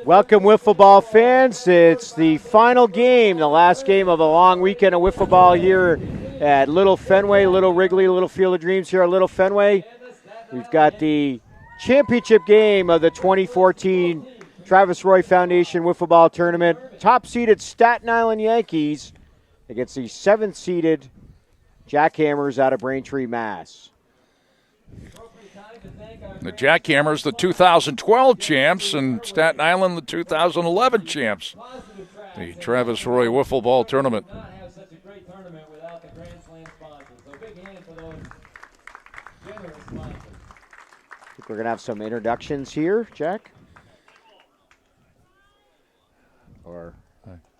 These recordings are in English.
Welcome, wiffle ball fans. It's the final game, the last game of a long weekend of wiffle ball here at Little Fenway, Little Wrigley, Little Field of Dreams here at Little Fenway. We've got the championship game of the 2014 Travis Roy Foundation Wiffle Ball Tournament. Top-seeded Staten Island Yankees against the 7th-seeded Jackhammers out of Braintree, Mass. The Jackhammers, the 2012 champs, and Staten Island, the 2011 champs. The Travis Roy Wiffle Ball Tournament. I think we're going to have some introductions here, Jack. Or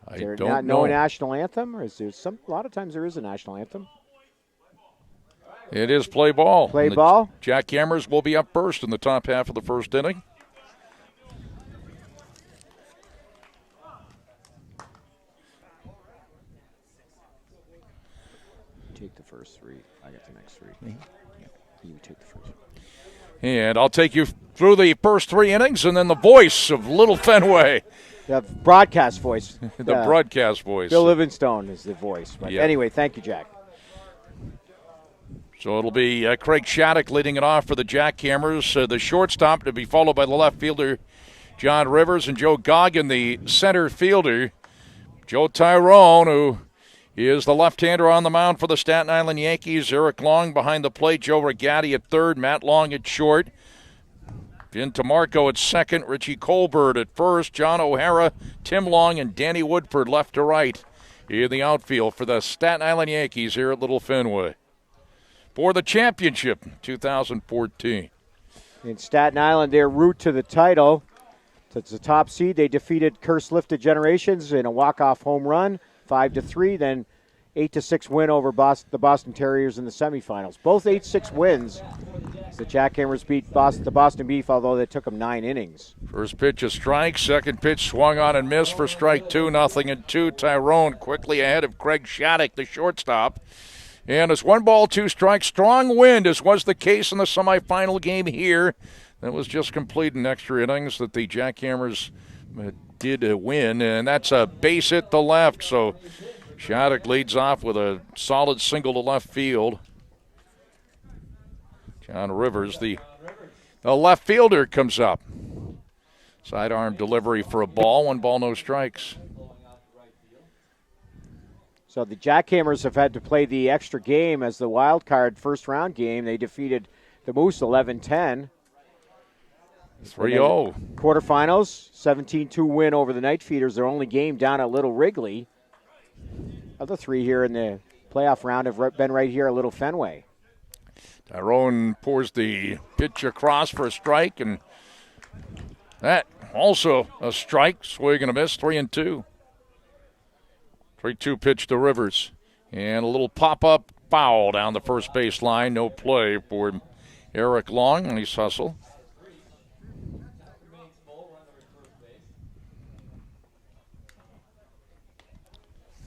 I is there don't not know. no national anthem? Or is there some? A lot of times there is a national anthem. It is play ball. Play And the ball. Jackhammers will be up first in the top half of the first inning. Take the first three. I got the next three. You take the first. And I'll take you through the first 3 innings, and then the voice of Little Fenway, The broadcast voice. the broadcast voice. Bill Livingstone is the voice. But Yeah. anyway, thank you, Jack. So it'll be Craig Shattuck leading it off for the Jackhammers. The shortstop to be followed by the left fielder, John Rivers, and Joe Goggin, the center fielder. Joe Tyrone, who is the left-hander on the mound for the Staten Island Yankees. Eric Long behind the plate. Joe Regatti at third. Matt Long at short. Vin Tamarco at second. Richie Colbert at first. John O'Hara, Tim Long, and Danny Woodford left to right in the outfield for the Staten Island Yankees here at Little Fenway for the championship 2014. In Staten Island, their route to the title. It's the top seed. They defeated Curse Lifted Generations in a walk-off home run, 5-3, then 8-6 win over the Boston Terriers in the semifinals. Both 8-6 wins. The Jackhammers beat the Boston Beef, although they took them 9 innings. First pitch a strike. Second pitch swung on and missed for strike 2-0. Tyrone quickly ahead of Craig Shattuck, the shortstop. And it's 1-2 strikes. Strong wind, as was the case in the semifinal game here. That was just complete in extra innings that the Jackhammers did win. And that's a base hit to left. So Shattuck leads off with a solid single to left field. John Rivers, the left fielder, comes up. Sidearm delivery for a ball. 1 ball, no strikes. So the Jackhammers have had to play the extra game as the wild card first round game. They defeated the Moose 11-10. 3-0. Quarterfinals, 17-2 win over the Night Feeders. Their only game down at Little Wrigley. Other 3 here in the playoff round have been right here at Little Fenway. Tyrone pours the pitch across for a strike, and that also a strike. Swing and a miss, 3-2. 3-2 pitch to Rivers. And a little pop-up foul down the first base line. No play for Eric Long. Nice hustle.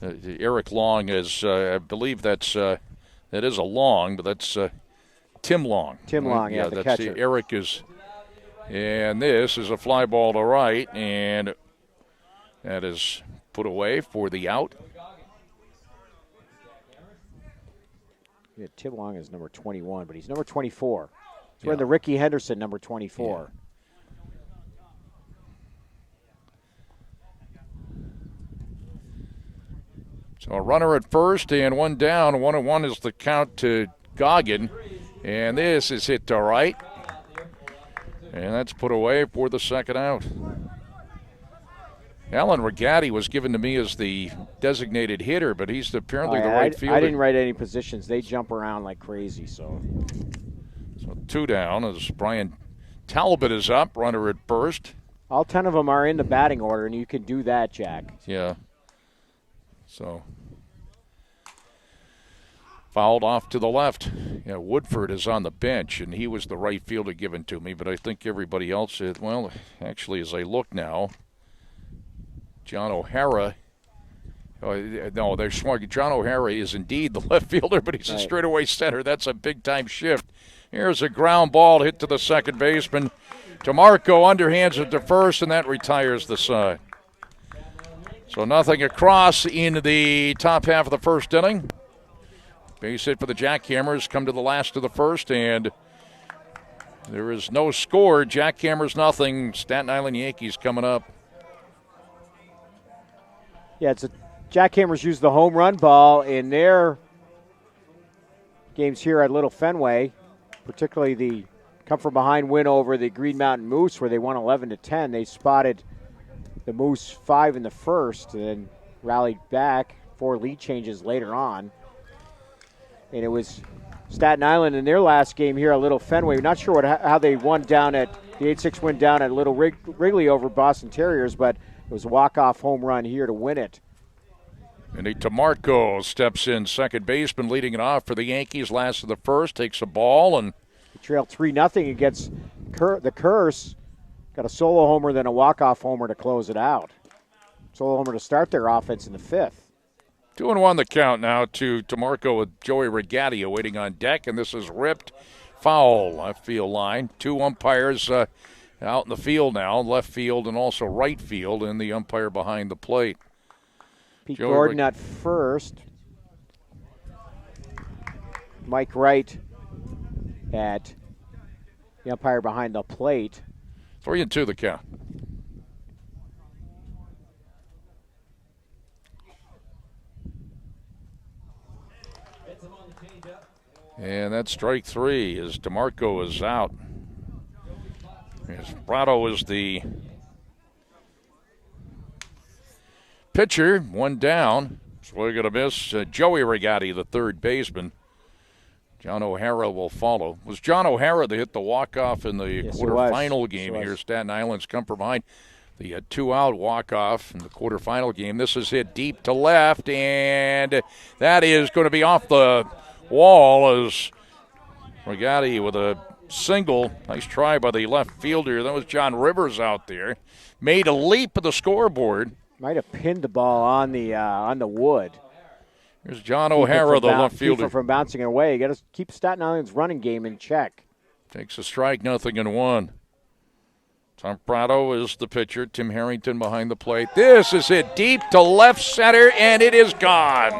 Eric Long is, I believe that is a Long, but that's Tim Long. Tim Long, yeah, the that's catcher. Eric is, and this is a fly ball to right, and that is put away for the out. Yeah, Tim Long is number 21, but he's number 24. He's wearing the Ricky Henderson number 24. Yeah. So a runner at first and 1 down. 1-1 is the count to Goggin. And this is hit to right. And that's put away for the second out. Alan Regatti was given to me as the designated hitter, but he's apparently the right fielder. I didn't write any positions. They jump around like crazy. So 2 down as Brian Talbot is up, runner at first. All 10 of them are in the batting order, and you can do that, Jack. Yeah. So fouled off to the left. Yeah, Woodford is on the bench, and he was the right fielder given to me, but I think everybody else is, well, actually, as I look now, John O'Hara. No, they're smart. John O'Hara is indeed the left fielder, but he's a straightaway center. That's a big-time shift. Here's a ground ball hit to the second baseman. DeMarco underhands it to first, and that retires the side. So nothing across in the top half of the first inning. Base hit for the Jackhammers. Come to the last of the first, and there is no score. Jackhammers nothing. Staten Island Yankees coming up. Yeah, it's a Jackhammers use the home run ball in their games here at Little Fenway, particularly the come from behind win over the Green Mountain Moose, where they won 11-10. They spotted the Moose 5 in the first and then rallied back, 4 lead changes later on. And it was Staten Island in their last game here at Little Fenway. Not sure how they won down at the 8-6 win down at Little Wrigley over Boston Terriers, but it was a walk-off home run here to win it. And DeMarco steps in, second baseman, leading it off for the Yankees. Last of the first, takes a ball and they trail 3-0 against the Curse. Got a solo homer, then a walk-off homer to close it out. Solo homer to start their offense in the 5th. 2-1 the count now to DeMarco with Joey Regatta waiting on deck, and this is ripped foul, left field line. 2 umpires out in the field now, left field and also right field, and the umpire behind the plate. Pete Gordon at first. Mike Wright at the umpire behind the plate. 3-2 the count. And that's strike 3 as DeMarco is out. As Prado is the pitcher, 1 down. Swing and a miss. Joey Regatta, the third baseman. John O'Hara will follow. It was John O'Hara that hit the walk-off in the quarterfinal game here. Staten Island's come from behind. The 2-out walk-off in the quarterfinal game. This is hit deep to left, and that is going to be off the wall as Regatta with a single. Nice try by the left fielder. That was John Rivers out there. Made a leap at the scoreboard. Might have pinned the ball on the wood. Here's John O'Hara, the left fielder. Keep it from bouncing away. You got to keep Staten Island's running game in check. Takes a strike, 0-1. Tom Prado is the pitcher. Tim Harrington behind the plate. This is hit deep to left center, and it is gone.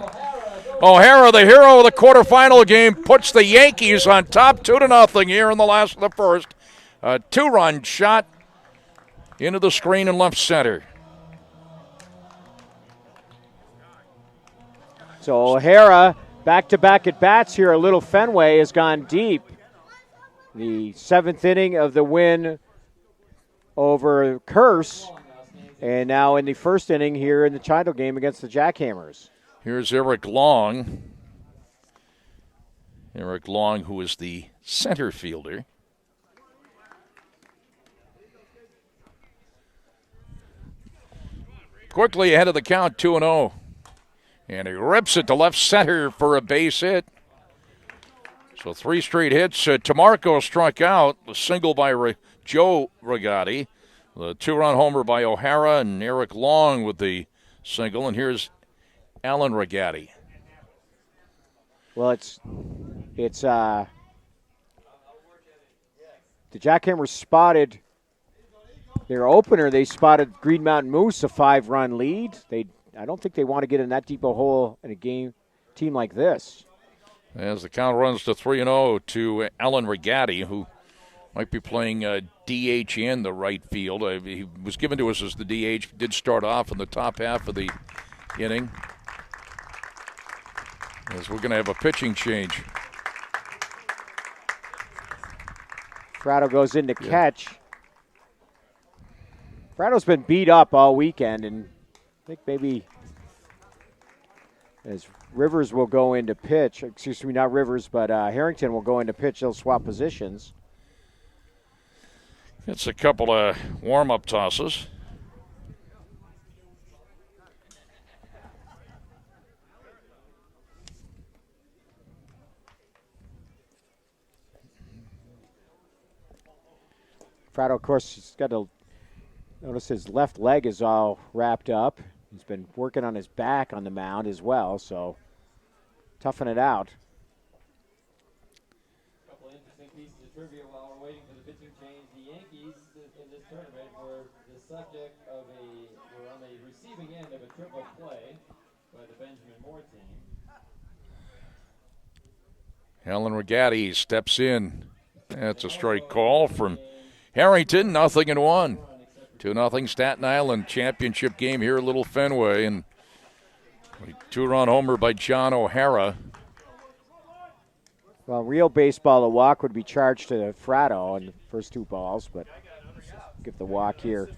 O'Hara, the hero of the quarterfinal game, puts the Yankees on top 2-0 here in the last of the first. A 2-run shot into the screen in left center. So O'Hara, back-to-back at-bats here at Little Fenway, has gone deep. The 7th inning of the win over Curse, and now in the 1st inning here in the title game against the Jackhammers. Here's Eric Long. Eric Long, who is the center fielder. Quickly ahead of the count, 2-0. And he rips it to left center for a base hit. So 3 straight hits. DeMarco struck out. A single by Joe Regatta. The 2-run homer by O'Hara and Eric Long with the single. And here's Alan Regatta. Well, it's the Jackhammers spotted their opener. They spotted Green Mountain Moose, a 5-run lead. I don't think they want to get in that deep a hole in a team like this. As the count runs to 3-0 to Alan Regatta, who might be playing DH in the right field. He was given to us as the DH. Did start off in the top half of the inning. As we're going to have a pitching change. Prado goes in to catch. Prado's been beat up all weekend, and I think maybe as Rivers will go into pitch, excuse me, not Rivers, but Harrington will go into pitch. They'll swap positions. It's a couple of warm-up tosses. Prado, of course, has got to notice his left leg is all wrapped up. He's been working on his back on the mound as well, so toughing it out. A couple interesting pieces of trivia while we're waiting for the pitching change. The Yankees the subject of we're on the receiving end of a triple play by the Benjamin Moore team. Alan Regatti steps in. That's a strike call from Harrington, 0-1. 2-0 Staten Island championship game here at Little Fenway. And a two-run homer by John O'Hara. Well, real baseball, the walk would be charged to Fratto on the first two balls, but give the walk here.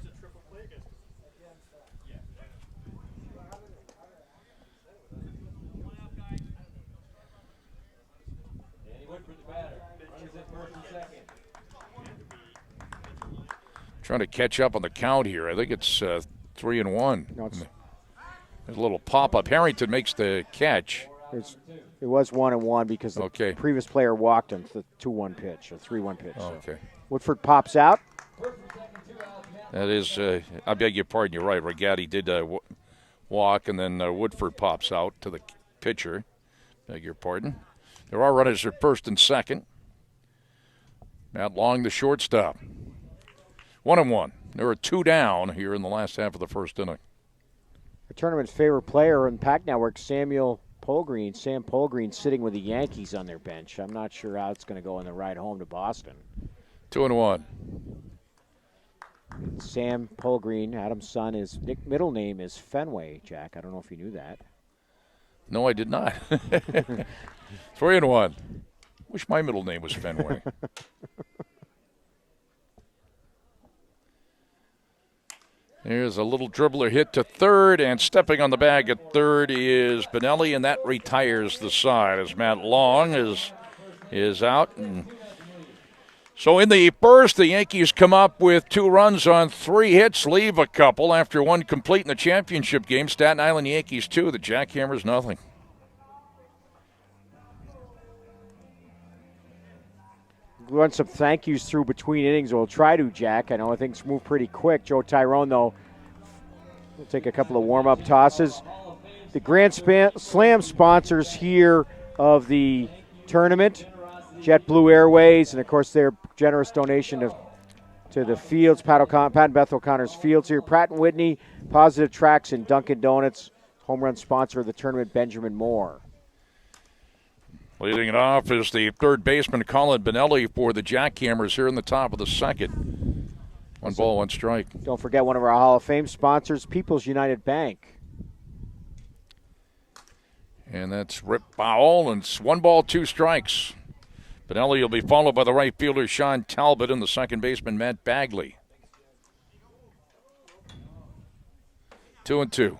Trying to catch up on the count here. I think it's 3-1. No, there's a little pop-up. Harrington makes the catch. It was 1-1 because the previous player walked him. The 2-1 pitch or 3-1 pitch. Okay. So. Woodford pops out. That is, I beg your pardon. You're right. Regatti did walk, and then Woodford pops out to the pitcher. Beg your pardon. There are runners at first and second. Matt Long, the shortstop. 1-1. There are two down here in the last half of the first inning. The tournament's favorite player in Pack Network, Sam Polgreen, sitting with the Yankees on their bench. I'm not sure how it's going to go in the ride home to Boston. 2-1. Sam Polgreen, Adam's son, his middle name is Fenway, Jack. I don't know if you knew that. No, I did not. 3-1. Wish my middle name was Fenway. There's a little dribbler hit to third, and stepping on the bag at third is Benelli, and that retires the side as Matt Long is out. And so in the first, the Yankees come up with 2 runs on 3 hits, leave a couple after 1 complete in the championship game. Staten Island Yankees 2, the Jackhammers nothing. Run some thank yous through between innings. We'll try to, Jack. I know things move pretty quick. Joe Tyrone, though, will take a couple of warm-up tosses. The Grand Slam sponsors here of the tournament, JetBlue Airways, and, of course, their generous donation to the fields, Pat and Beth O'Connor's fields here. Pratt & Whitney, Positive Tracks, and Dunkin' Donuts. Home run sponsor of the tournament, Benjamin Moore. Leading it off is the third baseman, Colin Benelli, for the Jackhammers here in the top of the second. 1 ball, 1 strike. Don't forget one of our Hall of Fame sponsors, People's United Bank. And that's Rip Bowell, and it's 1 ball, 2 strikes. Benelli will be followed by the right fielder, Sean Talbot, and the second baseman, Matt Bagley. 2-2.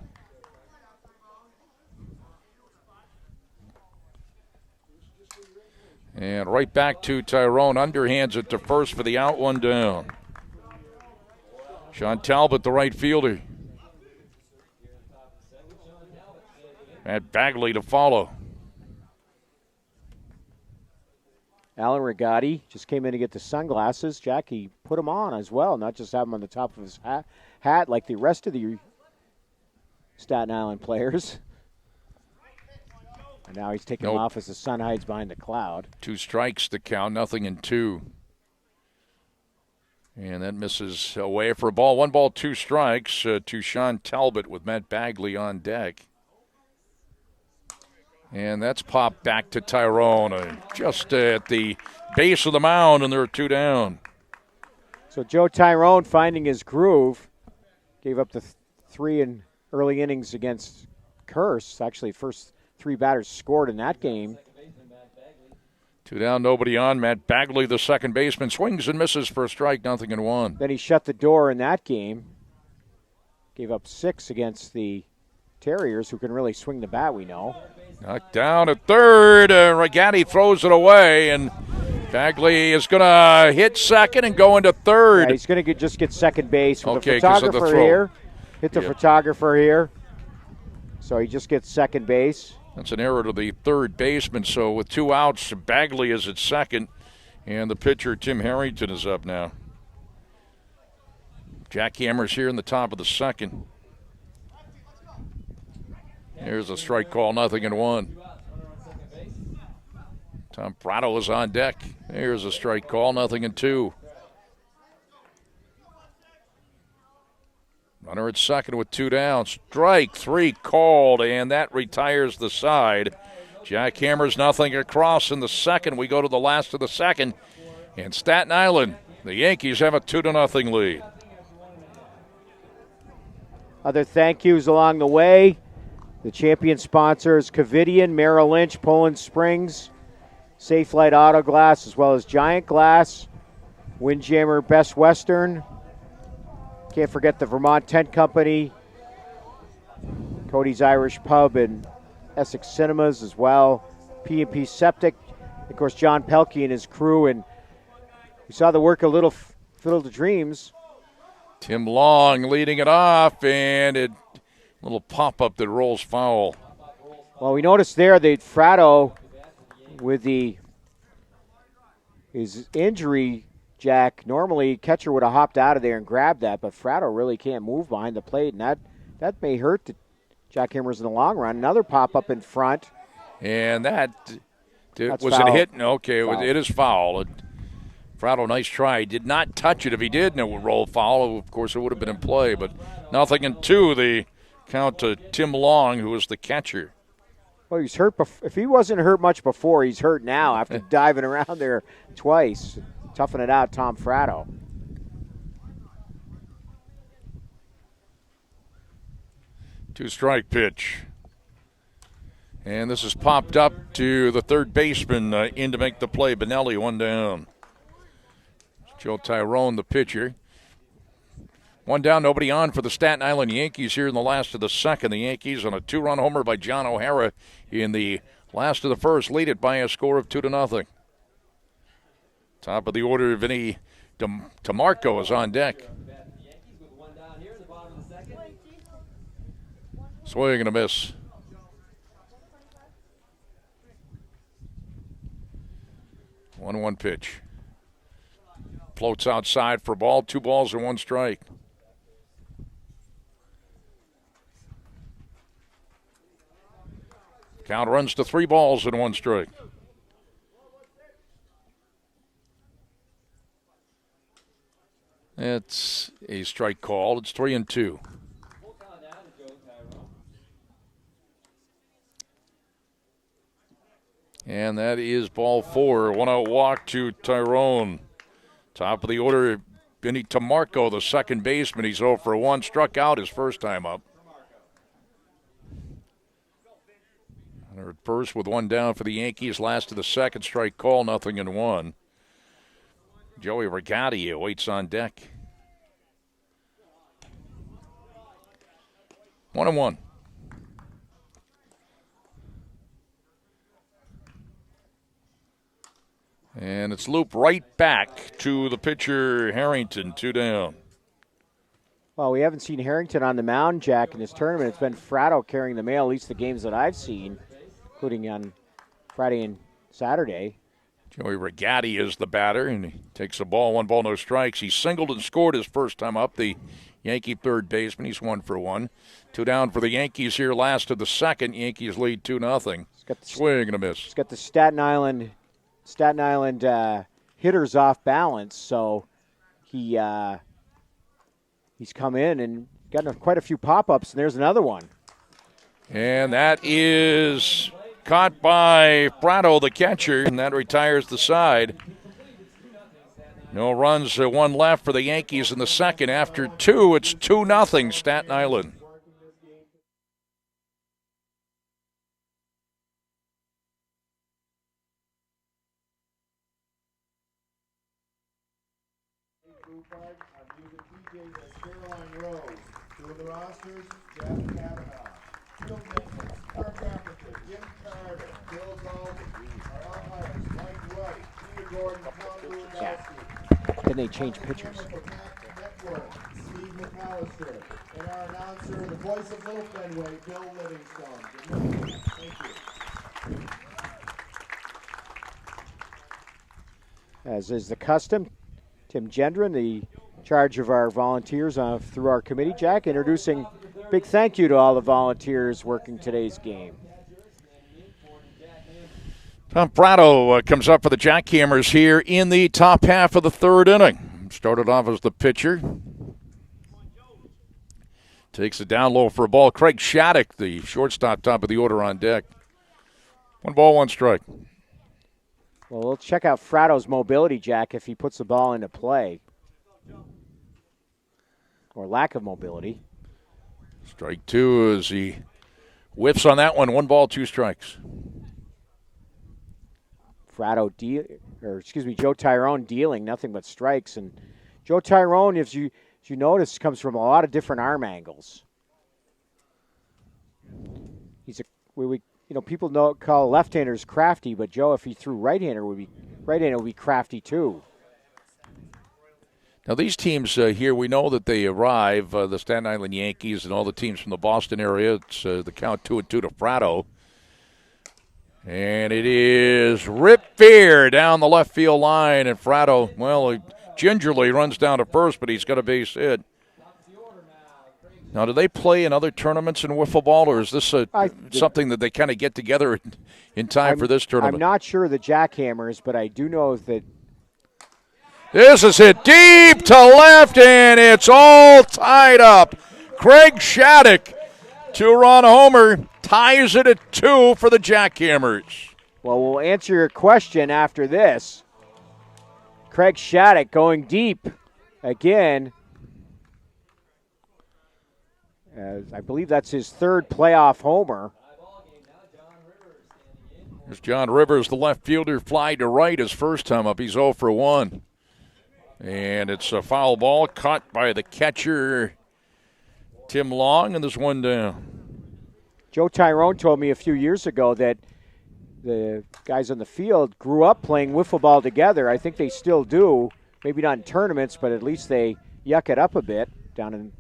And right back to Tyrone. Underhands it to first for the out, 1 down. Sean Talbot, the right fielder. Matt Bagley to follow. Alan Regatti just came in to get the sunglasses. Jackie put them on as well, not just have them on the top of his hat like the rest of the Staten Island players. And now he's taking them off as the sun hides behind the cloud. 2 strikes to count, 0-2. And that misses away for a ball. 1 ball, 2 strikes to Sean Talbot with Matt Bagley on deck. And that's popped back to Tyrone just at the base of the mound, and there are 2 down. So Joe Tyrone finding his groove. Gave up the 3 in early innings against Curse. Actually, first 3 batters scored in that game. 2 down, nobody on. Matt Bagley, the second baseman, swings and misses for a strike, 0-1. Then he shut the door in that game. Gave up 6 against the Terriers, who can really swing the bat, we know. Knocked down at third. Regatti throws it away, and Bagley is going to hit second and go into third. Yeah, he's going to just get second base with the photographer here. Hit the photographer here. So he just gets second base. That's an error to the third baseman. So with 2 outs, Bagley is at second, and the pitcher, Tim Harrington, is up now. Jackhammers here in the top of the second. Here's a strike call, 0-1. Tom Prado is on deck. Here's a strike call, 0-2. Runner at second with 2 down. Strike 3 called, and that retires the side. Jackhammers nothing across in the second. We go to the last of the second. And Staten Island, the Yankees have a 2-0 lead. Other thank yous along the way. The champion sponsors, Covidian, Merrill Lynch, Poland Springs, Safe Light Auto Glass, as well as Giant Glass, Windjammer, Best Western. Can't forget the Vermont Tent Company, Cody's Irish Pub, and Essex Cinemas as well. P&P Septic, of course, John Pelkey and his crew. And we saw the work of Little Field of Dreams. Tim Long leading it off, and a little pop-up that rolls foul. Well, we noticed there that Fratto, with his injury, Jack, normally catcher would have hopped out of there and grabbed that, but Fratto really can't move behind the plate, and that may hurt the Jackhammers in the long run. Another pop-up in front. And that's was foul. it hit? Okay, Foul. it is foul. Fratto, nice try. Did not touch it. If he did, and it would roll foul. Of course, it would have been in play, but 0-2, the count to Tim Long, who was the catcher. Well, he's hurt. If he wasn't hurt much before, he's hurt now after diving around there twice. Toughing it out, Tom Fratto. Two-strike pitch. And this is popped up to the third baseman in to make the play. Benelli, 1 down. Joe Tyrone, the pitcher. 1 down, nobody on for the Staten Island Yankees here in the last of the second. The Yankees on a 2-run homer by John O'Hara in the last of the first, lead it by a score of 2-0. Top of the order, Vinny DeMarco is on deck. Swing and a miss. One pitch. Floats outside for a ball. 2 balls and 1 strike. Count runs to 3 balls and 1 strike. It's a strike call. It's 3-2. And that is ball 4. 1-out walk to Tyrone. Top of the order, Vinny DeMarco, the second baseman. He's 0 for 1. Struck out his first time up. At first with 1 down for the Yankees. Last of the second, strike call, 0-1. Joey Regatti waits on deck. 1-1. And it's looped right back to the pitcher, Harrington, 2 down. Well, we haven't seen Harrington on the mound, Jack, in this tournament. It's been Fratto carrying the mail, at least the games that I've seen, including on Friday and Saturday. Joey Regatti is the batter, and he takes the ball, 1 ball, no strikes. He singled and scored his first time up, the Yankee third baseman. He's 1 for 1. 2 down for the Yankees here, last of the second. Yankees lead 2-0. Swing and a miss. He's got the Staten Island hitters off balance, so he's come in and gotten quite a few pop-ups, and there's another one. And that is caught by Fratto, the catcher, and that retires the side. No runs, 1 left for the Yankees in the second. After 2, it's 2-0 Staten Island. Doing the rosters, Jackhammers, Phil Nichols, Mark Carpenter, Jim Carter, Bill Dalton, our umpires, Mike White, Peter Gordon, Tom Lewandowski. Then they change pitchers. Network, Steve McAllister, and our announcer, the voice of Little Fenway, Bill Livingstone. Thank you. As is the custom, Tim Gendron, the charge of our volunteers through our committee. Jack, introducing big thank you to all the volunteers working today's game. Tom Fratto comes up for the Jackhammers here in the top half of the third inning. Started off as the pitcher. Takes it down low for a ball. Craig Shattuck, the shortstop, top of the order on deck. 1 ball, 1 strike. Well, we'll check out Fratto's mobility, Jack, if he puts the ball into play. Or lack of mobility. Strike 2 as he whiffs on that one. 1 ball, 2 strikes. Joe Tyrone dealing nothing but strikes. And Joe Tyrone, if you notice, comes from a lot of different arm angles. He's people call left-handers crafty, but Joe, if he threw right-hander would be crafty too. Now these teams here, we know that they arrive, the Staten Island Yankees and all the teams from the Boston area. It's the count 2-2 to Fratto. And it is Rip Fear down the left field line, and Fratto, well, he gingerly runs down to first, but he's got a base hit. Now, do they play in other tournaments in wiffle ball, or is this something that they kind of get together in time for this tournament? I'm not sure the Jackhammers, but I do know that this is hit deep to left, and it's all tied up. Craig Shattuck, 2-run homer, ties it at 2 for the Jackhammers. Well, we'll answer your question after this. Craig Shattuck going deep again. I believe that's his 3rd playoff homer. There's John Rivers, the left fielder, fly to right his first time up. He's 0 for 1. And it's a foul ball caught by the catcher, Tim Long, and there's 1 down. Joe Tyrone told me a few years ago that the guys on the field grew up playing wiffle ball together. I think they still do. Maybe not in tournaments, but at least they yuck it up a bit down in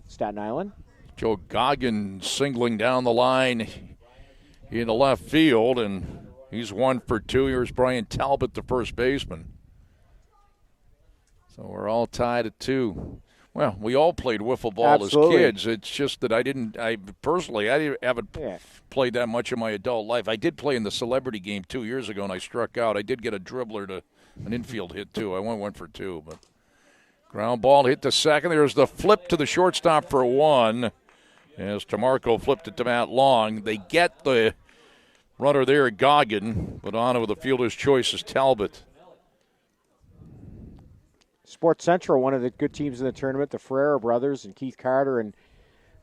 Staten Island. Joe Goggin singling down the line in the left field, and he's 1 for 2. Here's Brian Talbot, the first baseman. So we're all tied at 2. Well, we all played wiffle ball as kids. It's just that I haven't played that much in my adult life. I did play in the celebrity game 2 years ago, and I struck out. I did get a dribbler to an infield hit, too. I went 1 for 2. But ground ball hit to second. There's the flip to the shortstop for 1. As Tamarco flipped it to Matt Long. They get the runner there at Goggin, but on with the fielder's choice is Talbot. Sports Central, one of the good teams in the tournament, the Ferreira brothers and Keith Carter, and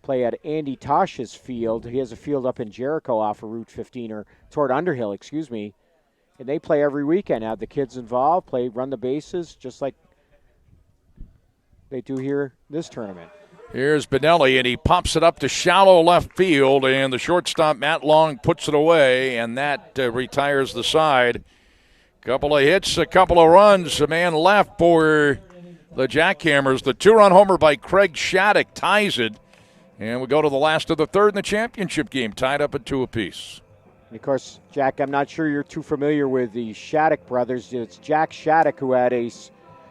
play at Andy Tosh's field. He has a field up in Jericho off of Route 15, or toward Underhill, excuse me. And they play every weekend. Have the kids involved, run the bases, just like they do here this tournament. Here's Benelli, and he pops it up to shallow left field, and the shortstop, Matt Long, puts it away, and that retires the side. Couple of hits, a couple of runs, a man left for the Jackhammers. The 2-run homer by Craig Shattuck ties it, and we go to the last of the 3rd in the championship game, tied up at 2 apiece. And of course, Jack, I'm not sure you're too familiar with the Shattuck brothers. It's Jack Shattuck who had a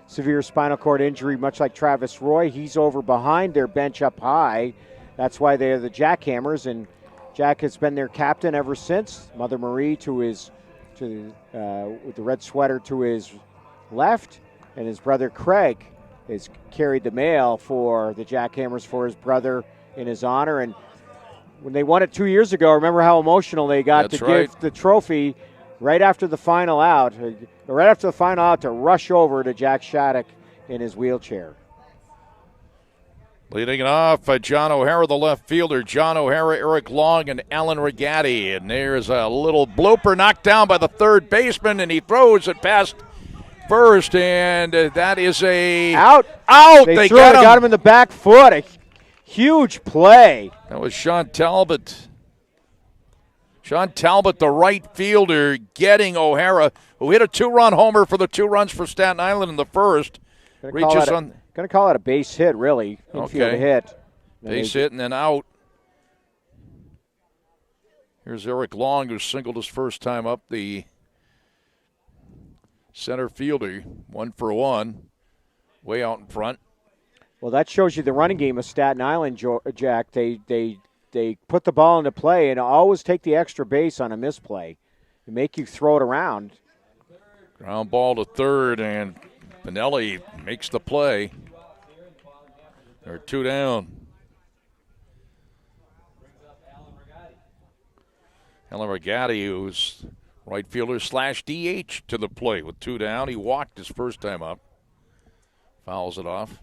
severe spinal cord injury, much like Travis Roy. He's over behind their bench up high. That's why they're the Jackhammers, and Jack has been their captain ever since. Mother Marie with the red sweater to his left, and his brother Craig has carried the mail for the Jackhammers for his brother in his honor. And when they won it 2 years ago, remember how emotional they got give the trophy right after the final out to rush over to Jack Shattuck in his wheelchair. Leading it off, John O'Hara, the left fielder. John O'Hara, Eric Long, and Alan Regatti. And there's a little blooper knocked down by the 3rd baseman, and he throws it past first, and that is a out. They got him in the back foot. A huge play. That was Sean Talbot. Sean Talbot, the right fielder, getting O'Hara, who hit a 2-run homer for the 2 runs for Staten Island in the first. Reaches on. Going to call it a base hit, really. Infield hit. Base hit and then out. Here's Eric Long, who singled his first time up, the center fielder. 1 for 1. Way out in front. Well, that shows you the running game of Staten Island, Jack. They put the ball into play and always take the extra base on a misplay and make you throw it around. Ground ball to 3rd, and Benelli makes the play. They're 2 down. Helen Regatti, who's right fielder / DH to the plate with 2 down. He walked his first time up. Fouls it off.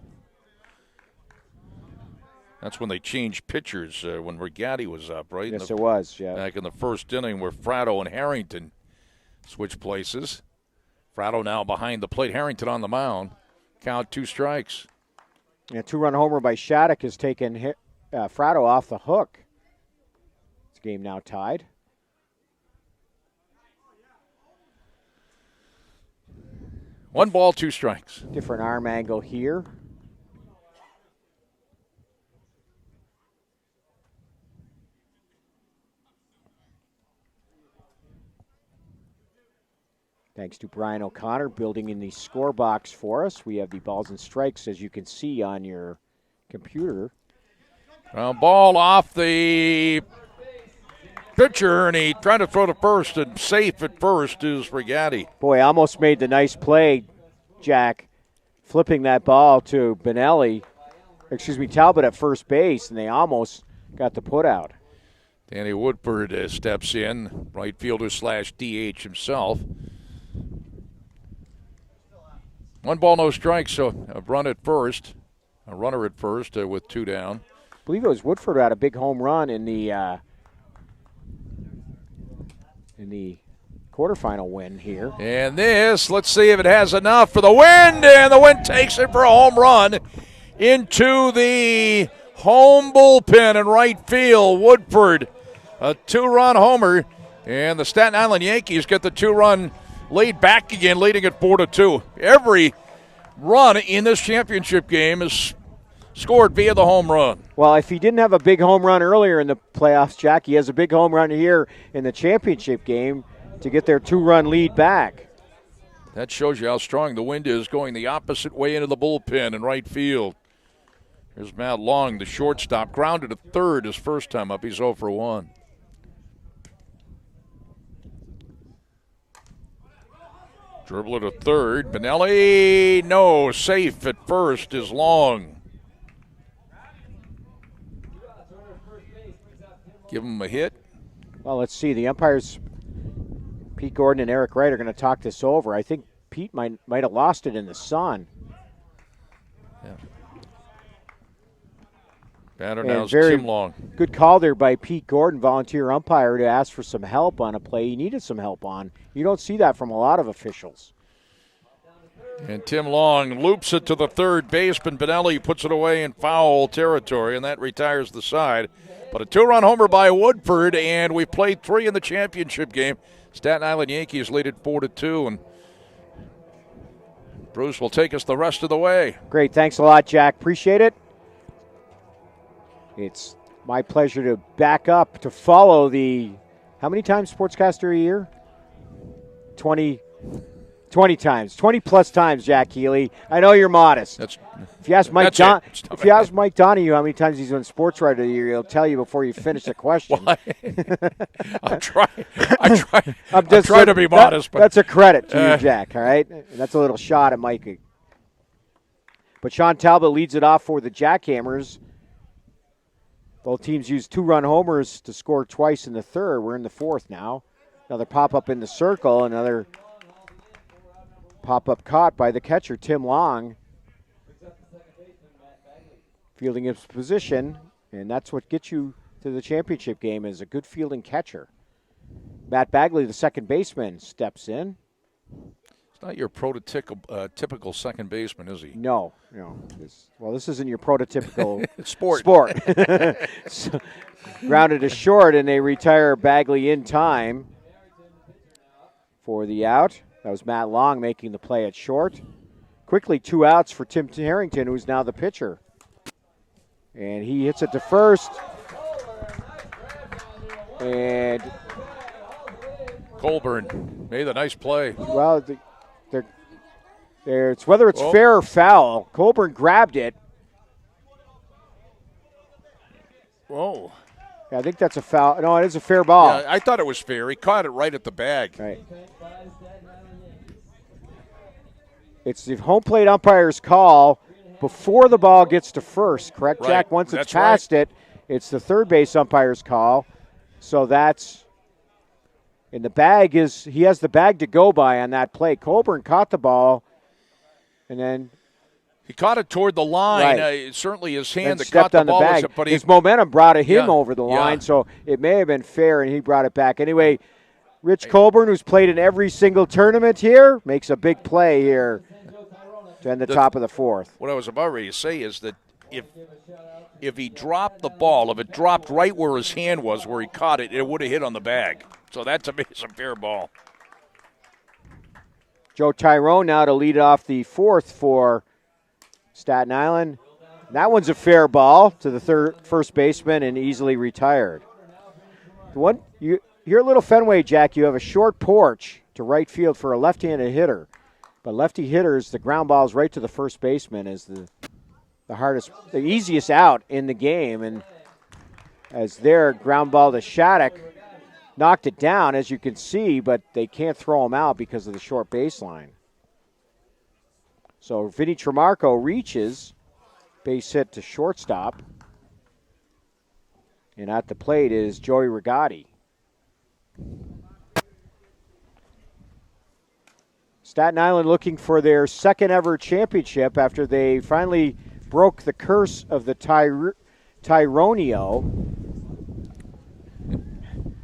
That's when they changed pitchers, when Regatti was up, right? Yes, it was, yeah. Back in the first inning where Fratto and Harrington switched places. Fratto now behind the plate. Harrington on the mound. Count 2 strikes. And a 2-run homer by Shattuck has taken Fratto off the hook. This game now tied. One ball, 2 strikes. Different arm angle here. Thanks to Brian O'Connor building in the score box for us. We have the balls and strikes, as you can see on your computer. Ball off the pitcher, and he tried to throw to first, and safe at first is Regatti. Boy, almost made the nice play, Jack, flipping that ball to Talbot at first base, and they almost got the put out. Danny Woodford steps in, right fielder / DH himself. 1 ball, no strikes, so a runner at first with 2 down. I believe it was Woodford who had a big home run in the quarterfinal win here. And this, let's see if it has enough for the wind, and the wind takes it for a home run into the home bullpen in right field. Woodford, a 2-run homer, and the Staten Island Yankees get the 2-run lead back again, leading at 4-2. Every run in this championship game is scored via the home run. Well, if he didn't have a big home run earlier in the playoffs, Jack, he has a big home run here in the championship game to get their 2-run lead back. That shows you how strong the wind is, going the opposite way into the bullpen in right field. Here's Matt Long, the shortstop, grounded to third his first time up. He's 0 for 1. Dribble to third. Benelli, no, safe at first is Long. Give him a hit. Well, let's see. The umpires, Pete Gordon and Eric Wright, are going to talk this over. I think Pete might have lost it in the sun. Yeah. Batter now is Tim Long. Good call there by Pete Gordon, volunteer umpire, to ask for some help on a play he needed some help on. You don't see that from a lot of officials. And Tim Long loops it to the third baseman. Benelli puts it away in foul territory, and that retires the side. But a 2-run homer by Woodford, and we played 3 in the championship game. Staten Island Yankees lead at 4-2, and Bruce will take us the rest of the way. Great. Thanks a lot, Jack. Appreciate it. It's my pleasure to back up to follow the, how many times sportscaster a year? 20 times, 20-plus times, Jack Healy. I know you're modest. If you ask Mike Donahue how many times he's won sports writer of the year, he'll tell you before you finish the question. I try to be modest. But that's a credit to you, Jack, all right? And that's a little shot at Mike. But Sean Talbot leads it off for the Jackhammers. Both teams used 2-run homers to score twice in the third. We're in the fourth now. Another pop-up in the circle. Another pop-up caught by the catcher, Tim Long. Fielding his position, and that's what gets you to the championship game, is a good fielding catcher. Matt Bagley, the second baseman, steps in. It's not your prototypical second baseman, is he? No. This isn't your prototypical sport. So, grounded to short, and they retire Bagley in time for the out. That was Matt Long making the play at short. Quickly, 2 outs for Tim Harrington, who's now the pitcher. And he hits it to first. And Colburn made a nice play. Well, it's whether it's fair or foul. Colburn grabbed it. Whoa. Yeah, I think that's a foul. No, it is a fair ball. Yeah, I thought it was fair. He caught it right at the bag. Right. It's the home plate umpire's call before the ball gets to first, correct, right. Jack? Once it's past it, it's the third base umpire's call. So that's And he has the bag to go by on that play. Colburn caught the ball, and then he caught it toward the line. Right. Certainly his hand that stepped caught the on the ball. bag. But his momentum brought him Yeah, over the line, yeah. so it may have been fair, and he brought it back. Anyway, Rich Colburn, who's played in every single tournament here, makes a big play here to end the top of the fourth. What I was about ready to say is that if he dropped the ball, if it dropped right where his hand was, where he caught it, it would have hit on the bag. So that's a fair ball. Joe Tyrone now to lead off the fourth for Staten Island. That one's a fair ball to the first baseman and easily retired. Here at Little Fenway, Jack, you have a short porch to right field for a left-handed hitter. But lefty hitters, the ground balls right to the first baseman is the easiest out in the game. And as their ground ball to Shattuck knocked it down, as you can see, but they can't throw him out because of the short baseline. So Vinny Tremarco reaches, base hit to shortstop. And at the plate is Joey Rigotti. Staten Island looking for their second ever championship after they finally broke the curse of the Tyronio,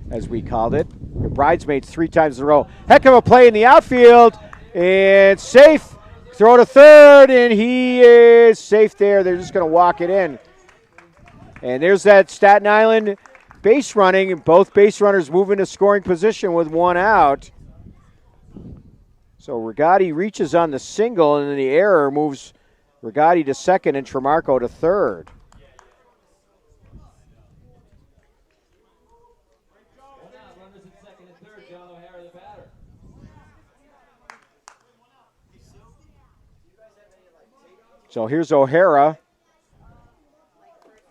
as we called it. The bridesmaids 3 times in a row. Heck of a play in the outfield, and safe. Throw to third, and he is safe there. They're just going to walk it in. And there's that Staten Island base running, and both base runners move into scoring position with 1 out. So Rigotti reaches on the single, and then the error moves Rigotti to second and Tremarco to third. So here's O'Hara,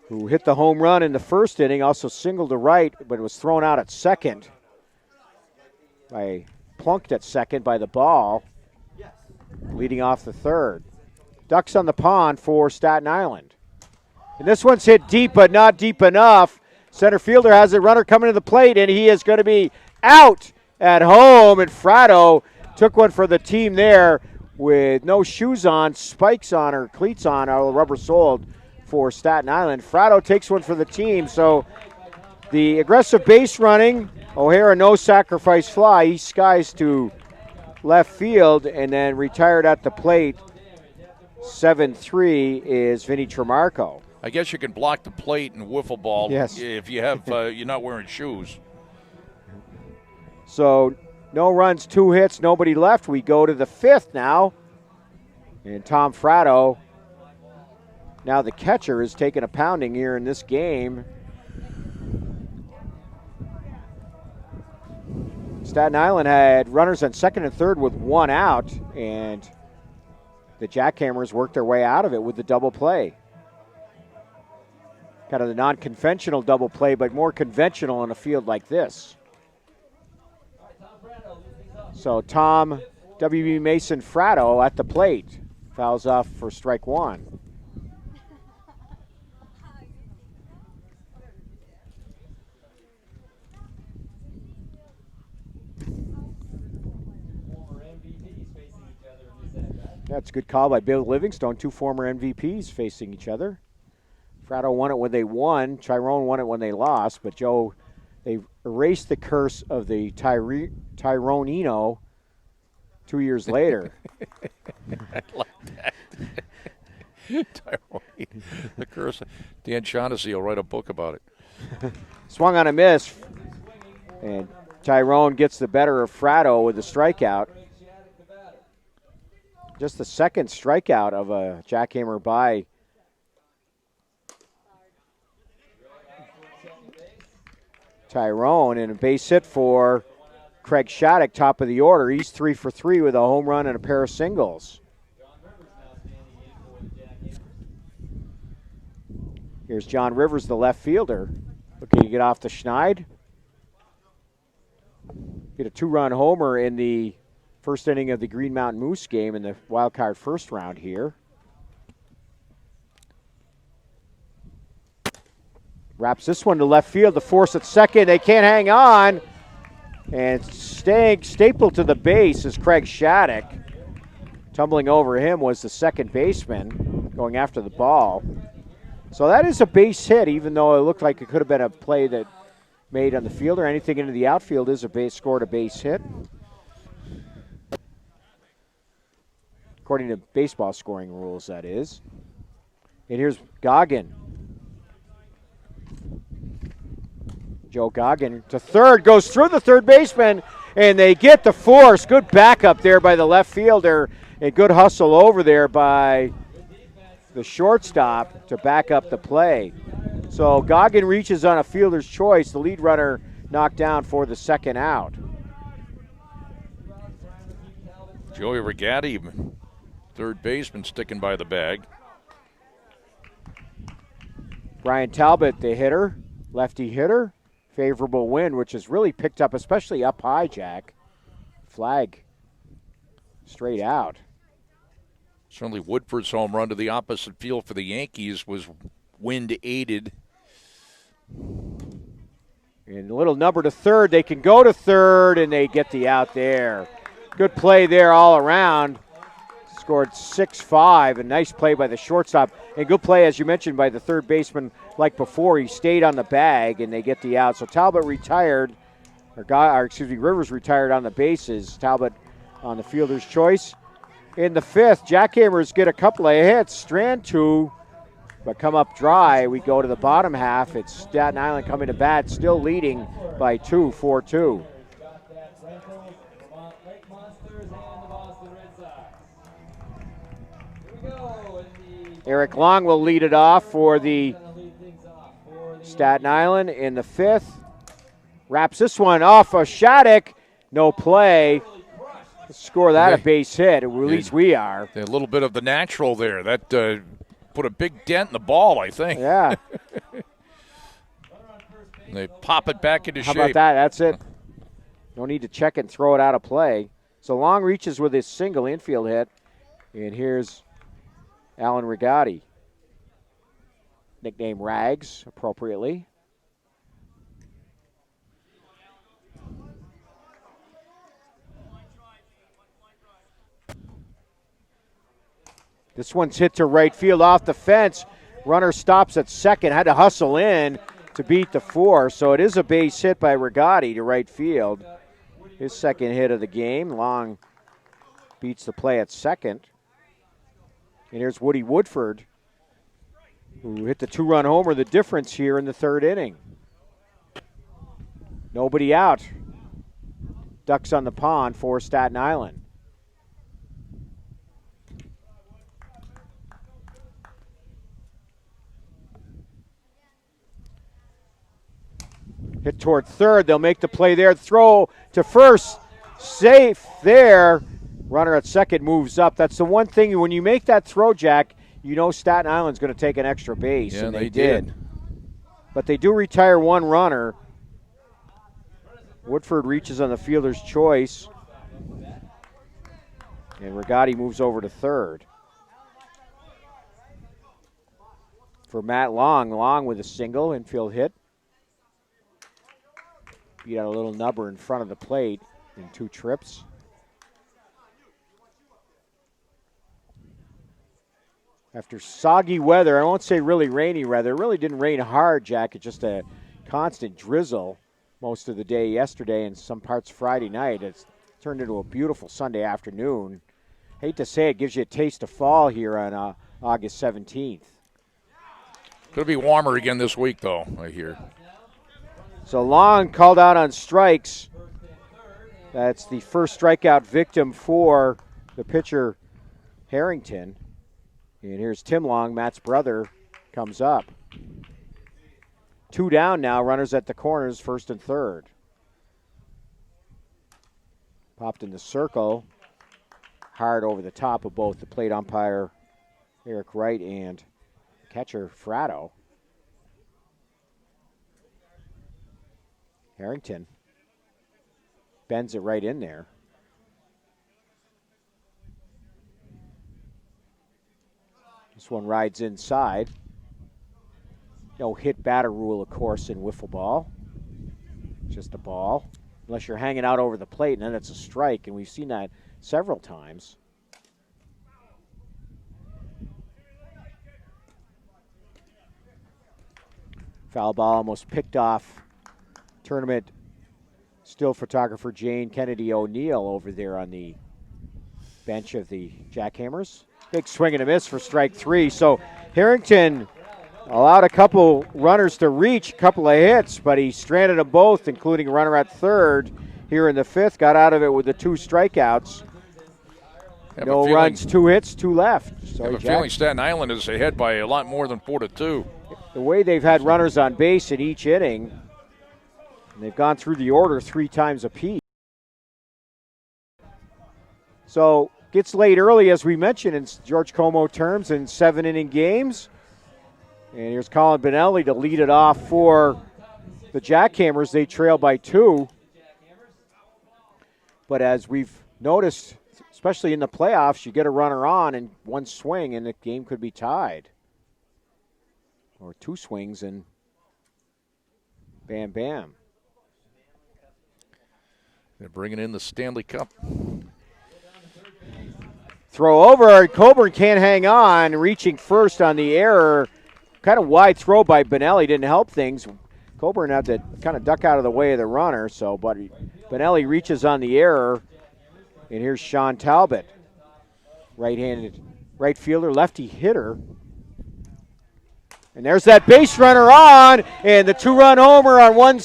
who hit the home run in the first inning, also singled to right, but was thrown out at second. Plunked at second by the ball, leading off the third. Ducks on the pond for Staten Island. And this one's hit deep, but not deep enough. Center fielder has a runner coming to the plate, and he is going to be out at home. And Fratto took one for the team there with no shoes on, spikes on, or cleats on, or rubber soled for Staten Island. Fratto takes one for the team, so the aggressive base running, O'Hara no sacrifice fly. He skies to left field and then retired at the plate. 7-3 is Vinny Tremarco. I guess you can block the plate in wiffle ball if you have you're not wearing shoes. So no runs, 2 hits, nobody left. We go to the 5th now. And Tom Fratto, now the catcher, is taking a pounding here in this game. Staten Island had runners on second and third with 1 out, and the Jackhammers worked their way out of it with the double play. Kind of the non-conventional double play, but more conventional in a field like this. So Tom W.B. Mason Fratto at the plate. Fouls off for strike 1. That's a good call by Bill Livingstone. 2 former MVPs facing each other. Fratto won it when they won. Tyrone won it when they lost. But Joe, they erased the curse of the Tyronino 2 years later. I like that. The curse. Dan Shaughnessy will write a book about it. Swung on a miss. And Tyrone gets the better of Fratto with the strikeout. Just the second strikeout of a jackhammer by Tyrone, and a base hit for Craig Shattuck, top of the order. He's 3 for 3 with a home run and a pair of singles. Here's John Rivers, the left fielder, looking to get off the Schneid. Get a 2-run homer in the first inning of the Green Mountain Moose game in the wild card first round here. Wraps this one to left field. The force at second. They can't hang on. And staying stapled to the base is Craig Shattuck. Tumbling over him was the second baseman going after the ball. So that is a base hit, even though it looked like it could have been a play that made on the field or anything into the outfield is scored a base hit. According to baseball scoring rules, that is. And here's Goggin. Joe Goggin to third, goes through the third baseman, and they get the force. Good backup there by the left fielder, and good hustle over there by the shortstop to back up the play. So Goggin reaches on a fielder's choice. The lead runner knocked down for the second out. Joey Rigatti, third baseman, sticking by the bag. Brian Talbot, the hitter, lefty hitter. Favorable wind, which has really picked up, especially up high, Jack. Flag straight out. Certainly Woodford's home run to the opposite field for the Yankees was wind aided. And a little number to third. They can go to third, and they get the out there. Good play there all around. Scored 6-5. A nice play by the shortstop. And good play, as you mentioned, by the third baseman. Like before, he stayed on the bag, and they get the out. So Talbot retired, Rivers retired on the bases. Talbot on the fielder's choice. In the fifth, Jackhammers get a couple of hits. Strand 2, but come up dry. We go to the bottom half. It's Staten Island coming to bat, still leading by 2, 4-2. Eric Long will lead it off for the Staten Island in the fifth. Wraps this one off of Shattuck. No play. Score that a base hit, at least we are. A little bit of the natural there. That put a big dent in the ball, I think. Yeah. They pop it back into shape. How about that? That's it. No need to check it and throw it out of play. So Long reaches with his single infield hit. And here's Alan Rigatti. Nickname Rags, appropriately. This one's hit to right field off the fence. Runner stops at second. Had to hustle in to beat the four. So it is a base hit by Rigatti to right field. His second hit of the game. Long beats the play at second. And here's Woody Woodford, who hit the two-run homer, the difference here in the third inning. Nobody out. Ducks on the pond for Staten Island. Hit toward third. They'll make the play there. Throw to first. Safe there. Runner at second moves up. That's the one thing, when you make that throw, Jack, you know Staten Island's going to take an extra base, yeah, and they did. But they do retire one runner. Woodford reaches on the fielder's choice. And Rigatti moves over to third. For Matt Long, Long with a single, infield hit. Beat out a little nubber in front of the plate in 2 trips. After soggy weather, I won't say really rainy weather. It really didn't rain hard, Jack. It's just a constant drizzle most of the day yesterday and some parts Friday night. It's turned into a beautiful Sunday afternoon. Hate to say it, gives you a taste of fall here on August 17th. Could be warmer again this week, though, I hear. So Long called out on strikes. That's the first strikeout victim for the pitcher, Harrington. And here's Tim Long, Matt's brother, comes up. 2 down now, runners at the corners, first and third. Popped in the circle, hard over the top of both the plate umpire, Eric Wright, and catcher, Fratto. Harrington bends it right in there. This one rides inside. No hit batter rule, of course, in wiffle ball. Just a ball. unless you're hanging out over the plate, and then it's a strike, and we've seen that several times. Foul ball almost picked off tournament still photographer Jane Kennedy O'Neill over there on the bench of the Jackhammers. Big swing and a miss for strike 3. So Harrington allowed a couple runners to reach, a couple of hits, but he stranded them both, including a runner at third here in the 5th. Got out of it with the 2 strikeouts. No runs, 2 hits, 2 left. I have a feeling Staten Island is ahead by a lot more than 4-2. The way they've had runners on base in each inning, and they've gone through the order 3 times apiece. So gets late early, as we mentioned, in George Como terms, in 7-inning games. And here's Colin Benelli to lead it off for the Jackhammers. They trail by 2. But as we've noticed, especially in the playoffs, you get a runner on in 1 swing and the game could be tied. Or 2 swings and bam, bam. They're bringing in the Stanley Cup. Throw over. Coburn can't hang on. Reaching first on the error. Kind of wide throw by Benelli. Didn't help things. Coburn had to kind of duck out of the way of the runner. But Benelli reaches on the error. And here's Sean Talbot. Right-handed right fielder, lefty hitter. And there's that base runner on, and the 2-run homer on one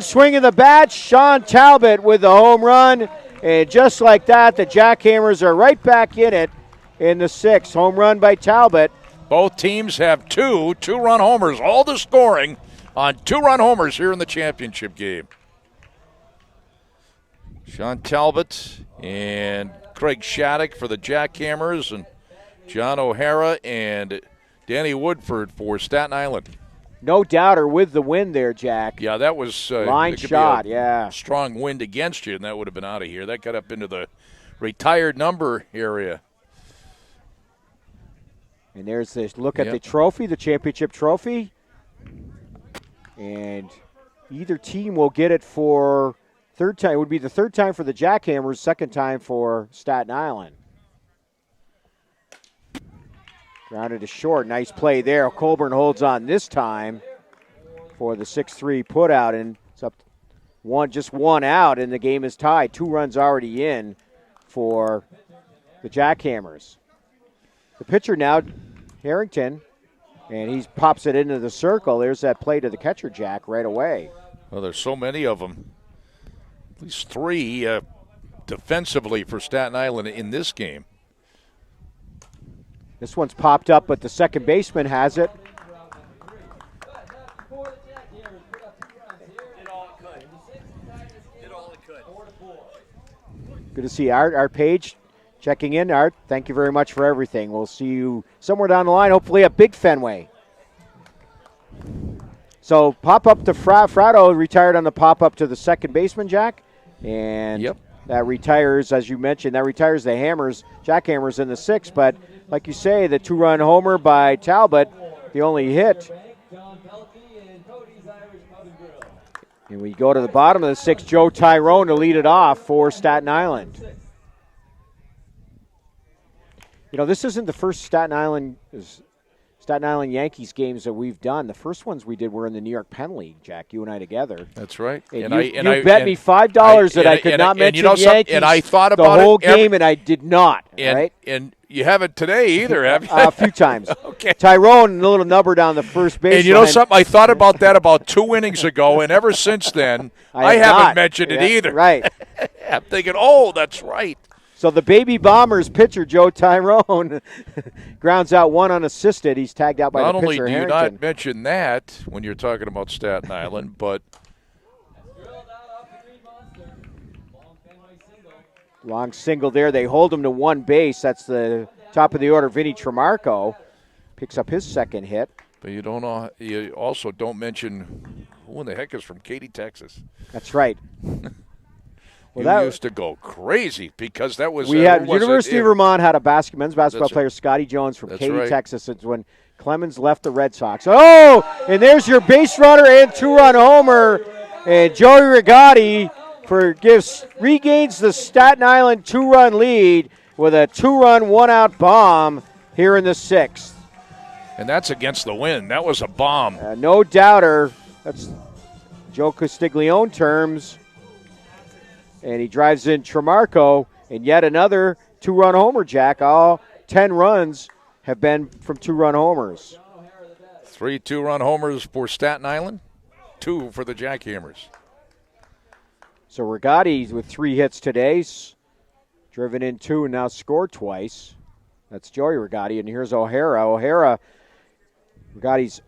swing of the bat. Sean Talbot with the home run, and just like that, the Jackhammers are right back in it in the 6th. Home run by Talbot. Both teams have 2 2-run homers, all the scoring on 2-run homers here in the championship game. Sean Talbot and Craig Shattuck for the Jackhammers, and John O'Hara and Danny Woodford for Staten Island. No doubter with the wind there, Jack. Yeah, that was line shot, yeah. Strong wind against you, and that would have been out of here. That got up into the retired number area. And there's this look at the trophy, the championship trophy. And either team will get it for third time. It would be the 3rd time for the Jackhammers, 2nd time for Staten Island. Grounded to short. Nice play there. Colburn holds on this time for the 6-3 putout, and it's up just one out, and the game is tied. 2 runs already in for the Jackhammers. The pitcher now, Harrington, and he pops it into the circle. There's that play to the catcher, Jack, right away. Well, there's so many of them. At least 3 defensively for Staten Island in this game. This one's popped up, but the second baseman has it. Good to see Art Page checking in. Art, thank you very much for everything. We'll see you somewhere down the line, hopefully at Big Fenway. So pop-up to Frado retired on the pop-up to the second baseman, Jack. And that retires, as you mentioned, that retires the Jackhammers in the 6th, but like you say, the 2-run homer by Talbot, the only hit. And we go to the bottom of the 6th, Joe Tyrone to lead it off for Staten Island. You know, this isn't the first Staten Island Yankees games that we've done. The first ones we did were in the New York Penn League, Jack, you and I together. That's right. And you bet me $5 that I could not mention Yankees and I thought about the whole game, and I did not. Right? And you haven't today either, have you? A few times. Okay. Tyrone, a little number down the first base. And you know something? I thought about that about 2 innings ago, and ever since then, I haven't mentioned it either. Right. I'm thinking, oh, that's right. So the Baby Bombers pitcher, Joe Tyrone, grounds out 1 unassisted. He's tagged out by the pitcher, Harrington. Not only do you not mention that when you're talking about Staten Island, but long single there. They hold him to 1 base. That's the top of the order. Vinny Tremarco picks up his 2nd hit. But you also don't mention who in the heck is from Katy, Texas. That's right. Well, used to go crazy because that was University of Vermont had a men's basketball player, Scotty Jones from Katy, right. Texas. It's when Clemens left the Red Sox. Oh, and there's your base runner and 2-run homer, And Joey Rigotti regains the Staten Island 2-run lead with a 2-run, 1-out bomb here in the 6th. And that's against the wind. That was a bomb. No doubter. That's Joe Castiglione terms. And he drives in Tremarco, and yet another 2-run homer, Jack. All 10 runs have been from 2-run homers. 3 2-run homers for Staten Island, 2 for the Jackhammers. So Rigotti with 3 hits today, driven in 2 and now scored twice. That's Joey Rigotti, and here's O'Hara. Rigotti's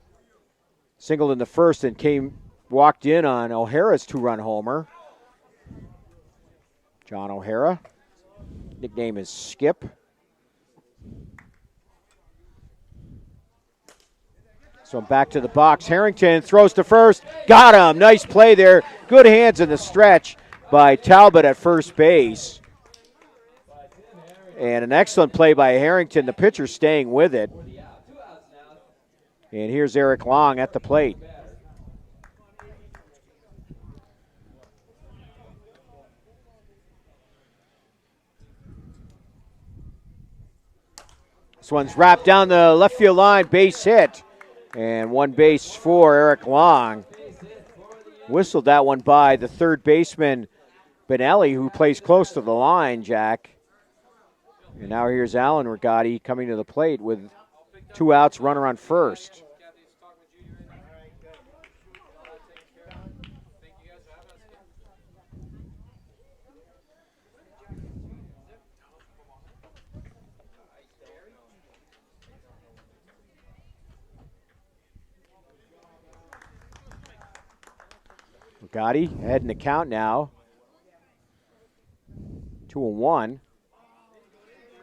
singled in the first and walked in on O'Hara's 2-run homer. John O'Hara, nickname is Skip. So back to the box. Harrington throws to first. Got him. Nice play there. Good hands in the stretch by Talbot at first base. And an excellent play by Harrington. The pitcher staying with it. And here's Eric Long at the plate. This one's wrapped down the left field line. Base hit. And 1 base for Eric Long. Whistled that one by the third baseman, Benelli, who plays close to the line, Jack. And now here's Alan Rigotti coming to the plate with 2 outs, runner on first. Rigotti ahead in the count now. 2-1.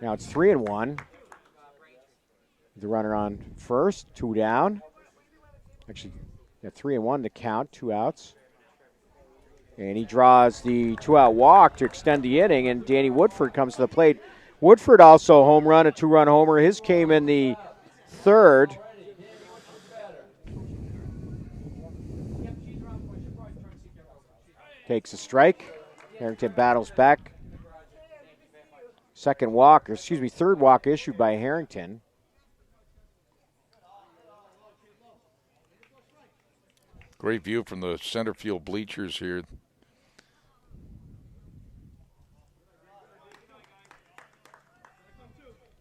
Now it's 3-1. The runner on first, 2 down. Actually, 3-1 to count, 2 outs. And he draws the 2-out walk to extend the inning, and Danny Woodford comes to the plate. Woodford also home run, a 2-run homer. His came in the third. Takes a strike. Harrington battles back. Third walk issued by Harrington. Great view from the center field bleachers here.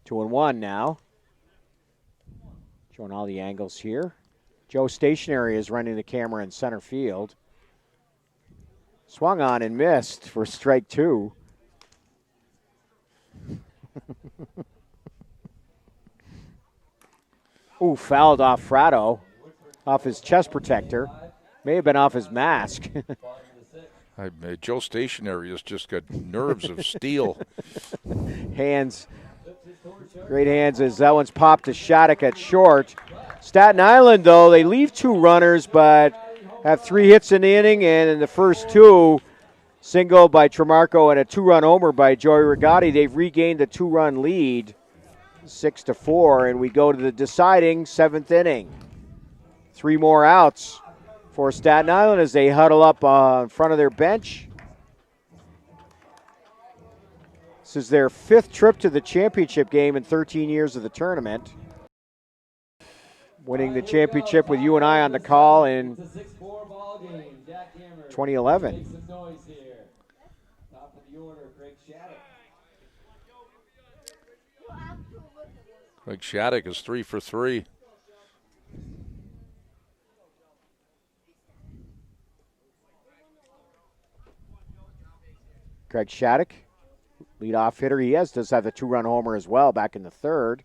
Two and one now. Showing all the angles here. Joe Stationary is running the camera in center field. Swung on and missed for strike 2. Ooh, fouled off Fratto, off his chest protector. May have been off his mask. Joe Stationary has just got nerves of steel. Hands, great hands as that one's popped to Shattuck at short. Staten Island, though, they leave 2 runners, but have 3 hits in the inning, and in the first 2, single by Tremarco and a 2-run homer by Joey Rigotti. They've regained a 2-run lead, 6-4, and we go to the deciding 7th inning. 3 more outs for Staten Island as they huddle up in front of their bench. This is their 5th trip to the championship game in 13 years of the tournament. Winning the championship with you and I on the call in 2011. Craig Shattuck is 3 for 3. Craig Shattuck, leadoff hitter. He does have the 2-run homer as well back in the 3rd.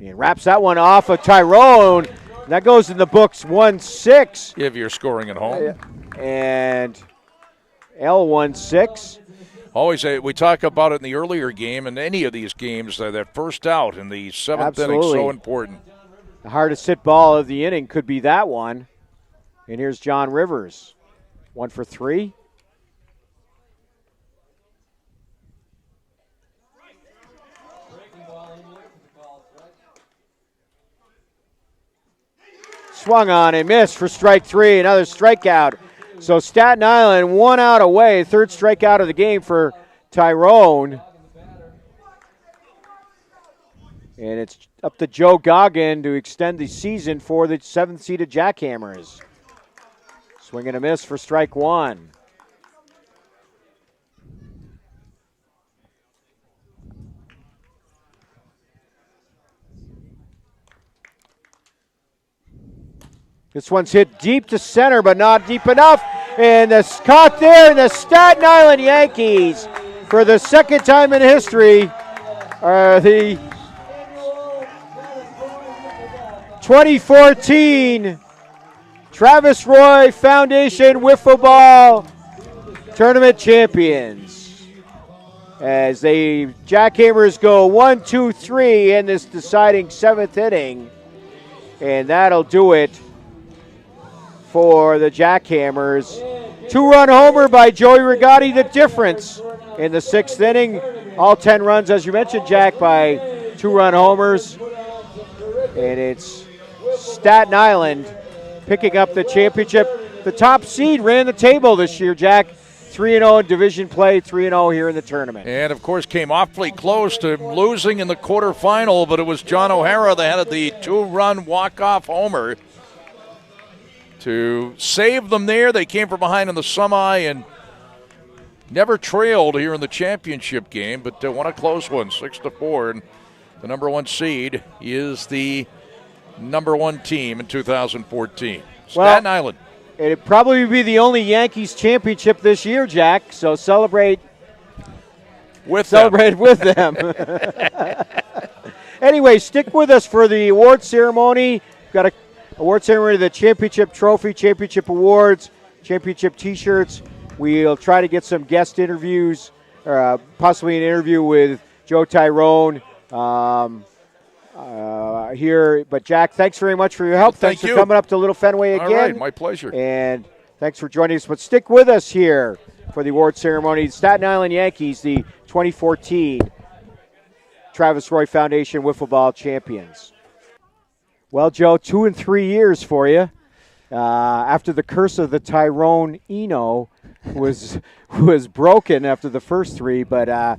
And wraps that one off of Tyrone. That goes in the books 1-6. If you're scoring at home. And L1-6. Always, we talk about it in the earlier game, and any of these games, that first out in the 7th inning is so important. The hardest hit ball of the inning could be that one. And here's John Rivers. 1 for 3. Swung on and missed for strike 3. Another strikeout. So Staten Island 1 out away. Third strikeout of the game for Tyrone. And it's up to Joe Goggin to extend the season for the 7th-seeded Jackhammers. Swing and a miss for strike 1. This one's hit deep to center, but not deep enough. And it's caught there. And the Staten Island Yankees, for the second time in history, are the 2014 Travis Roy Foundation Wiffle Ball Tournament champions. As the Jackhammers go 1-2-3 in this deciding 7th inning. And that'll do it for the Jackhammers. 2-run homer by Joey Rigotti, the difference in the 6th inning. All 10 runs, as you mentioned, Jack, by 2-run homers. And it's Staten Island picking up the championship. The top seed ran the table this year, Jack. 3-0 in division play, 3-0 here in the tournament. And, of course, came awfully close to losing in the quarterfinal, but it was John O'Hara that had the 2-run walk-off homer to save them there. They came from behind in the semi and never trailed here in the championship game, but won a close one, 6-4. And the number 1 seed is the number 1 team in 2014. Staten Island. It'd probably be the only Yankees championship this year, Jack. So celebrate with them. Anyway, stick with us for the award ceremony. Got a award ceremony, the championship trophy, championship awards, championship T-shirts. We'll try to get some guest interviews, possibly an interview with Joe Tyrone here. But, Jack, thanks very much for your help. Thanks for coming up to Little Fenway again. All right, my pleasure. And thanks for joining us. But stick with us here for the award ceremony. Staten Island Yankees, the 2014 Travis Roy Foundation Wiffle Ball champions. Well, Joe, 2 and 3 years for you. After the curse of the Tyrone Eno was broken after the first 3, but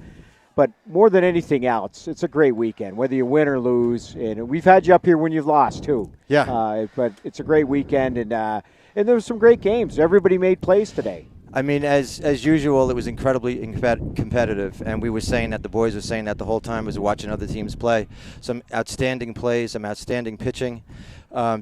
more than anything else, it's a great weekend, whether you win or lose. And we've had you up here when you've lost too. Yeah. But it's a great weekend, and there was some great games. Everybody made plays today. I mean, as usual, it was incredibly competitive, and we were saying that, the boys were saying that the whole time as watching other teams play. Some outstanding plays, some outstanding pitching.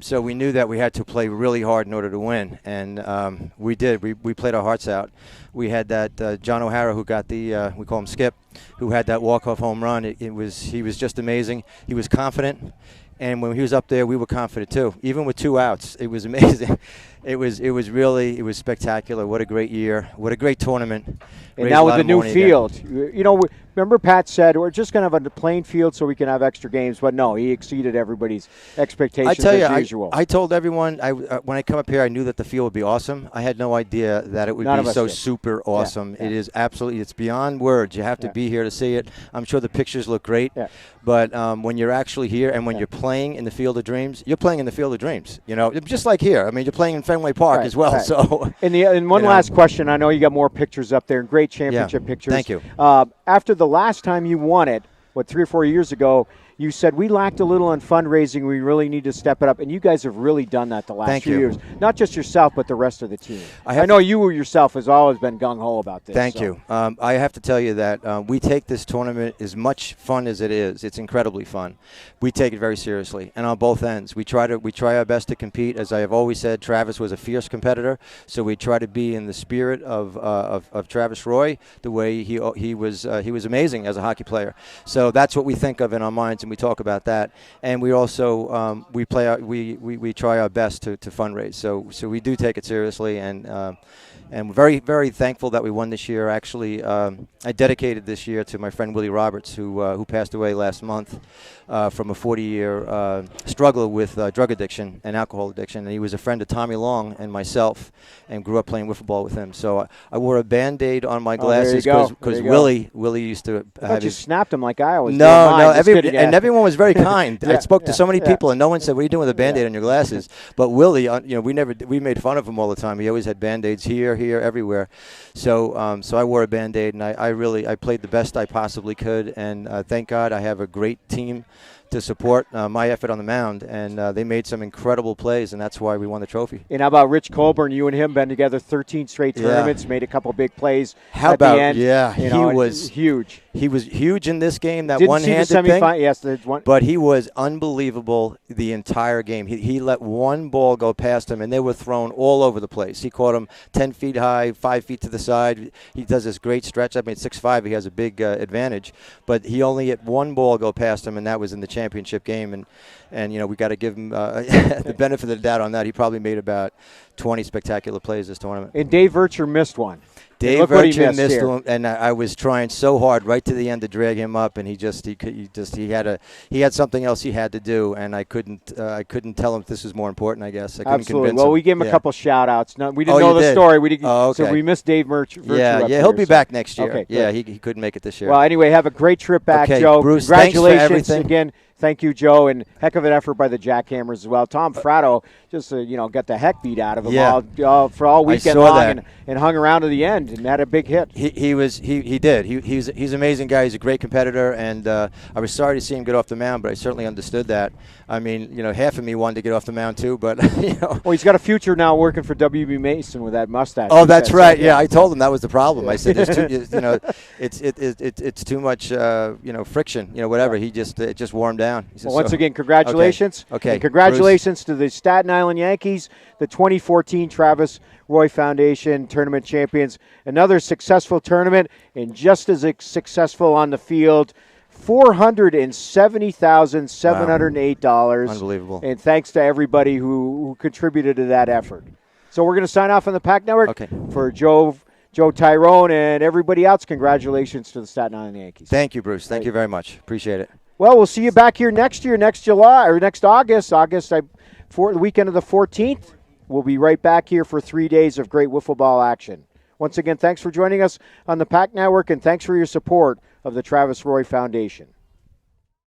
So we knew that we had to play really hard in order to win, and we did. We played our hearts out. We had that John O'Hara, who got the we call him Skip, who had that walk-off home run. He was just amazing. He was confident. And when he was up there, we were confident too. Even with 2 outs, it was amazing. It was spectacular. What a great year. What a great tournament. And now with the new field, remember Pat said we're just going to have a playing field so we can have extra games. But no, he exceeded everybody's expectations I tell you, as usual. I told everyone when I come up here, I knew that the field would be awesome. I had no idea that it would be so super awesome. Yeah. It is absolutely, it's beyond words. You have to be here to see it. I'm sure the pictures look great. Yeah. But when you're actually here and when you're playing in the Field of Dreams, you're playing in the Field of Dreams. Just like here. I mean, you're playing in Fenway Park as well. Right. So, and one last question. I know you got more pictures up there, and great championship pictures. Thank you. After the last time you won it, 3 or 4 years ago, you said we lacked a little on fundraising. We really need to step it up, and you guys have really done that the last few years. Not just yourself, but the rest of the team. I know you yourself has always been gung-ho about this. Thank you. I have to tell you that we take this tournament as much fun as it is. It's incredibly fun. We take it very seriously, and on both ends. We try our best to compete. As I have always said, Travis was a fierce competitor, so we try to be in the spirit of Travis Roy, the way he was amazing as a hockey player. So that's what we think of in our minds, and we talk about that. And we also we try our best to fundraise. So we do take it seriously, and we're very, very thankful that we won this year. Actually, I dedicated this year to my friend Willie Roberts, who passed away last month from a 40-year struggle with drug addiction and alcohol addiction. And he was a friend of Tommy Long and myself, and grew up playing wiffle ball with him. So I wore a Band-Aid on my glasses because Willie used to. I thought you snapped him like I always. No, everyone was very kind. I spoke to so many yeah. people, and no one said, "What are you doing with a Band-Aid on your glasses?" But Willie, we made fun of him all the time. He always had Band-Aids here, everywhere. So so I wore a Band-Aid, and I played the best I possibly could, and thank God I have a great team to support my effort on the mound, and they made some incredible plays, and that's why we won the trophy. And how about Rich Colburn? You and him been together 13 straight tournaments, made a couple big plays How at about, the end. yeah, he was huge. He was huge in this game, that Didn't one-handed see the thing. Yes, the one. But he was unbelievable the entire game. He let one ball go past him, and they were thrown all over the place. He caught them 10 feet high, 5 feet to the side. He does this great stretch. I mean, 6'5", he has a big advantage. But he only let one ball go past him, and that was in the championship game. And we got to give him the benefit of the doubt on that. He probably made about 20 spectacular plays this tournament. And Dave Vircher missed one. Dave look what he Vircher missed here. one, and I was trying so hard right to the end to drag him up, and he had something else he had to do, and I couldn't tell him this was more important. I guess I couldn't Absolutely. convince Well, him. we gave him a couple shout outs. We didn't Oh, know you the did? story. We didn't, Oh, okay. So we missed Dave Vircher. Yeah, up he'll here, be so. back next year. Okay, yeah, good. he couldn't make it this year. Well, anyway, have a great trip back, Okay, Joe. Bruce, thanks for Congratulations everything. again. Thank you, Joe, and heck of an effort by the Jackhammers as well. Tom Fratto just got the heck beat out of him for all weekend saw long, that. and hung around to the end and had a big hit. He did. He's an amazing guy. He's a great competitor, and I was sorry to see him get off the mound, but I certainly understood that. I mean, half of me wanted to get off the mound too, but Well, he's got a future now working for W.B. Mason with that mustache. Oh, he that's said. right. So, Yeah, I told him that was the problem. I said, "There's too, it's too much, friction, whatever." It just wore him down. He said, Well, once so- again, congratulations. Okay. And congratulations to the Staten Island Yankees, the 2014 Travis Roy Foundation tournament champions. Another successful tournament and just as successful on the field. $470,708. Wow. Unbelievable. And thanks to everybody who contributed to that effort. So we're going to sign off on the Pack Network. Okay. For Joe Tyrone and everybody else, congratulations to the Staten Island Yankees. Thank you, Bruce. Thank you very much. Appreciate it. Well, we'll see you back here next year, next July, or next August. For the weekend of the 14th. We'll be right back here for 3 days of great wiffle ball action. Once again, thanks for joining us on the Pack Network, and thanks for your support of the Travis Roy Foundation.